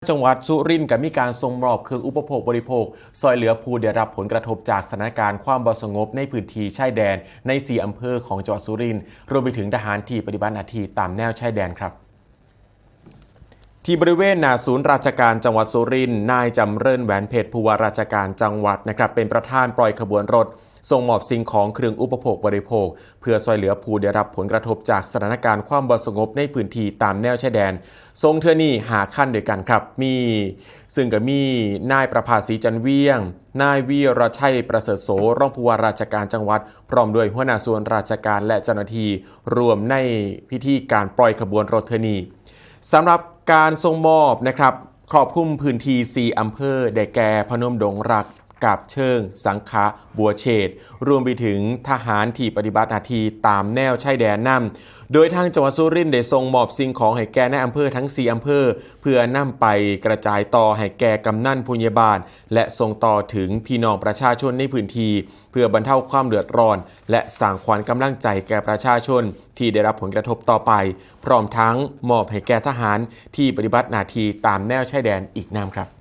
จังหวัดสุรินทร์ก็มีการส่งมอบเครื่องอุปโภคบริโภคซอยเหลือผู้ได้รับผลกระทบจากสถานการณ์ความบ่สงบในพื้นที่ชายแดนใน4อำเภอของจังหวัดสุรินทร์รวมไปถึงทหารที่ปฏิบัติหน้าที่ตามแนวชายแดนครับที่บริเวณหน้าศูนย์ราชการจังหวัดสุรินทร์นายจำเริญแหวนเพชรผู้ว่าราชการจังหวัดนะครับเป็นประธานปล่อยขบวนรถส่งมอบสิ่งของเครื่องอุปโภคบริโภคเพื่อช่วยเหลือผู้ได้รับผลกระทบจากสถานการณ์ความบ่สงบในพื้นที่ตามแนวชายแดนทรงเทื่อนี้หาขั้นด้วยกันครับซึ่งก็มีนายประภาสีจันเวียงนายวีรชัยประเสริฐโสรองผู้ว่าราชการจังหวัดพร้อมด้วยหัวหน้าส่วนราชการและเจ้าหน้าที่รวมในพิธีการปล่อยขบวนรถเทื่อนี้สำหรับการส่งมอบนะครับครอบคลุมพื้นที่4อำเภอได้แก่พนมดงรักกาบเชิงสังขะบัวเฉดรวมไปถึงทหารที่ปฏิบัติหน้าที่ตามแนวชายแดนนำโดยทางจังหวัดสุรินทร์ได้ส่งมอบสิ่งของให้แก่ในอำเภอทั้ง4อำเภอเพื่อนำไปกระจายต่อให้แก่กำนันผู้ใหญ่บ้านและส่งต่อถึงพี่น้องประชาชนในพื้นที่เพื่อบรรเทาความเดือดร้อนและสร้างขวัญกำลังใจแก่ประชาชนที่ได้รับผลกระทบต่อไปพร้อมทั้งมอบให้แก่ทหารที่ปฏิบัติหน้าที่ตามแนวชายแดนอีกนำครับ